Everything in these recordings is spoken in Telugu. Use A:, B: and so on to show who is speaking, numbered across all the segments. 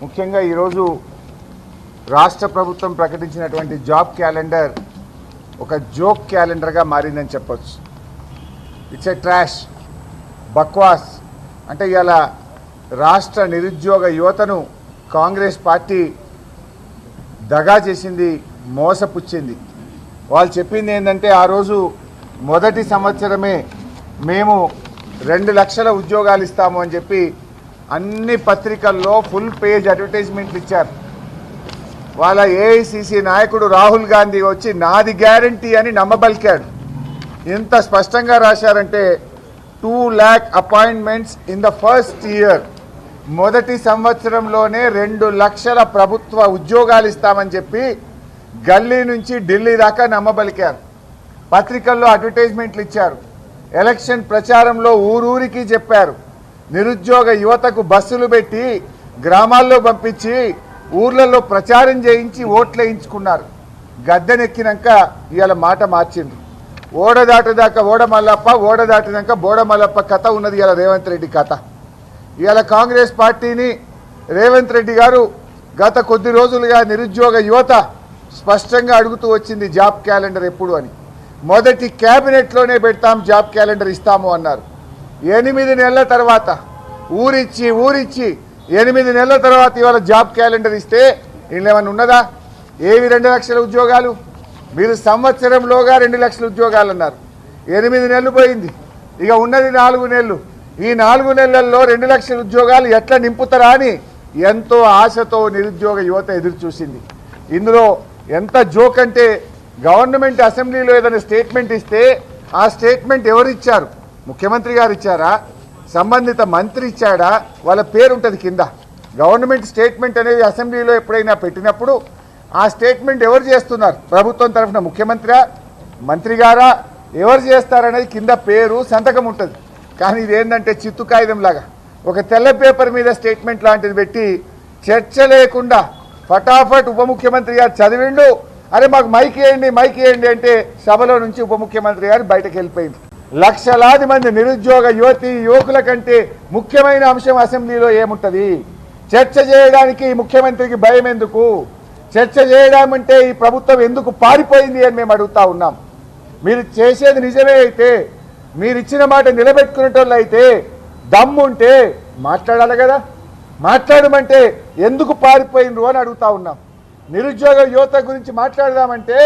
A: ముఖ్యంగా ఈరోజు రాష్ట్ర ప్రభుత్వం ప్రకటించినటువంటి జాబ్ క్యాలెండర్ ఒక జోక్ క్యాలెండర్గా మారిందని చెప్పొచ్చు. ఇట్స్ ఏ ట్రాష్, బక్వాస్. అంటే ఇలా రాష్ట్ర నిరుద్యోగ యువతను కాంగ్రెస్ పార్టీ దగా చేసింది, మోసపుచ్చింది. వాళ్ళు చెప్పింది ఏంటంటే ఆ రోజు మొదటి సంవత్సరమే మేము 2 లక్షల ఉద్యోగాలు ఇస్తాము అని చెప్పి అన్ని పత్రికల్లో ఫుల్ పేజ్ అడ్వర్టైజ్మెంట్లు ఇచ్చారు. వాళ్ళ ఏఐసిసి నాయకుడు రాహుల్ గాంధీ వచ్చి నాది గ్యారంటీ అని నమ్మబలికాడు. ఎంత స్పష్టంగా రాశారంటే 2 lakh appointments in the first year, మొదటి సంవత్సరంలోనే 2 లక్షల ప్రభుత్వ ఉద్యోగాలు ఇస్తామని చెప్పి గల్లీ నుంచి ఢిల్లీ దాకా నమ్మబలికారు. పత్రికల్లో అడ్వర్టైజ్మెంట్లు ఇచ్చారు. ఎలక్షన్ ప్రచారంలో ఊరూరికి చెప్పారు. నిరుద్యోగ యువతకు బస్సులు పెట్టి గ్రామాల్లో పంపించి ఊర్లలో ప్రచారం చేయించి ఓట్లు వేయించుకున్నారు. గద్దెనెక్కినాక ఇవాళ మాట మార్చింది. ఓడ దాటదాకా ఓడ మల్లప్ప, ఓడ దాటినాక బోడ మల్లప్ప కథ ఉన్నది ఇవాళ రేవంత్ రెడ్డి కథ. ఇవాళ కాంగ్రెస్ పార్టీని రేవంత్ రెడ్డి గారు గత కొద్ది రోజులుగా నిరుద్యోగ యువత స్పష్టంగా అడుగుతూ వచ్చింది జాబ్ క్యాలెండర్ ఎప్పుడు అని. మొదటి క్యాబినెట్లోనే పెడతాం, జాబ్ క్యాలెండర్ ఇస్తాము అన్నారు. 8 నెలల తర్వాత ఊరిచ్చి 8 నెలల తర్వాత ఇవాళ జాబ్ క్యాలెండర్ ఇస్తే వీళ్ళు ఏమన్నా ఉన్నదా? ఏవి 2 లక్షల ఉద్యోగాలు? మీరు సంవత్సరంలోగా 2 లక్షల ఉద్యోగాలు అన్నారు. 8 నెలలు పోయింది, ఇక ఉన్నది 4 నెలలు. ఈ 4 నెలల్లో 2 లక్షల ఉద్యోగాలు ఎట్లా నింపుతారా అని ఎంతో ఆశతో నిరుద్యోగ యువత ఎదురు చూసింది. ఇందులో ఎంత జోక్ అంటే గవర్నమెంట్ అసెంబ్లీలో ఏదైనా స్టేట్మెంట్ ఇస్తే ఆ స్టేట్మెంట్ ఎవరు ఇచ్చారు? ముఖ్యమంత్రి గారు ఇచ్చారా? సంబంధిత మంత్రి ఇచ్చాడా? వాళ్ళ పేరు ఉంటుంది కింద. గవర్నమెంట్ స్టేట్మెంట్ అనేది అసెంబ్లీలో ఎప్పుడైనా పెట్టినప్పుడు ఆ స్టేట్మెంట్ ఎవరు చేస్తున్నారు? ప్రభుత్వం తరఫున ముఖ్యమంత్రి, మంత్రి గారా, ఎవరు చేస్తారనేది కింద పేరు, సంతకం ఉంటుంది. కానీ ఇదేంటంటే చిత్తు కాగితం లాగా ఒక తెల్ల పేపర్ మీద స్టేట్మెంట్ లాంటిది పెట్టి చర్చ లేకుండా ఫటాఫట్ ఉప ముఖ్యమంత్రి గారు చదివిండు. అరే మాకు మైక్ ఇవ్వండి అంటే సభలో నుంచి ఉప ముఖ్యమంత్రి గారు బయటకు వెళ్ళిపోయింది. లక్షలాది మంది నిరుద్యోగ యువతి యువకుల కంటే ముఖ్యమైన అంశం అసెంబ్లీలో ఏముంటుంది? చర్చ చేయడానికి ముఖ్యమంత్రికి భయం ఎందుకు? చర్చ చేయడం అంటే ఈ ప్రభుత్వం ఎందుకు పారిపోయింది అని మేము అడుగుతా ఉన్నాం. మీరు చేసేది నిజమే అయితే, మీరు ఇచ్చిన మాట నిలబెట్టుకునేటోళ్ళు అయితే దమ్ముంటే మాట్లాడాలి కదా. మాట్లాడమంటే ఎందుకు పారిపోయినరు అని అడుగుతా ఉన్నాం. నిరుద్యోగ యువత గురించి మాట్లాడదామంటే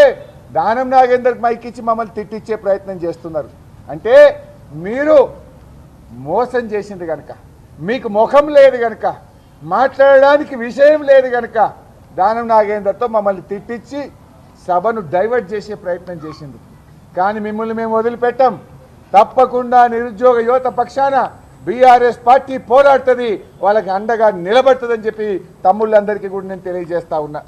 A: దానం నాగేందర్కి మైక్ ఇచ్చి మమ్మల్ని తిట్టించే ప్రయత్నం చేస్తున్నారు. అంటే మీరు మోసం చేసింది కనుక, మీకు ముఖం లేదు కనుక, మాట్లాడడానికి విషయం లేదు కనుక దానం నాగేందర్తో మమ్మల్ని తిట్టించి సభను డైవర్ట్ చేసే ప్రయత్నం చేసింది. కానీ మిమ్మల్ని మేము వదిలిపెట్టాం. తప్పకుండా నిరుద్యోగ యువత పక్షాన బీఆర్ఎస్ పార్టీ పోరాడుతుంది, వాళ్ళకి అండగా నిలబడుతుందని చెప్పి తమ్ముళ్ళందరికీ కూడా నేను తెలియజేస్తా ఉన్నా.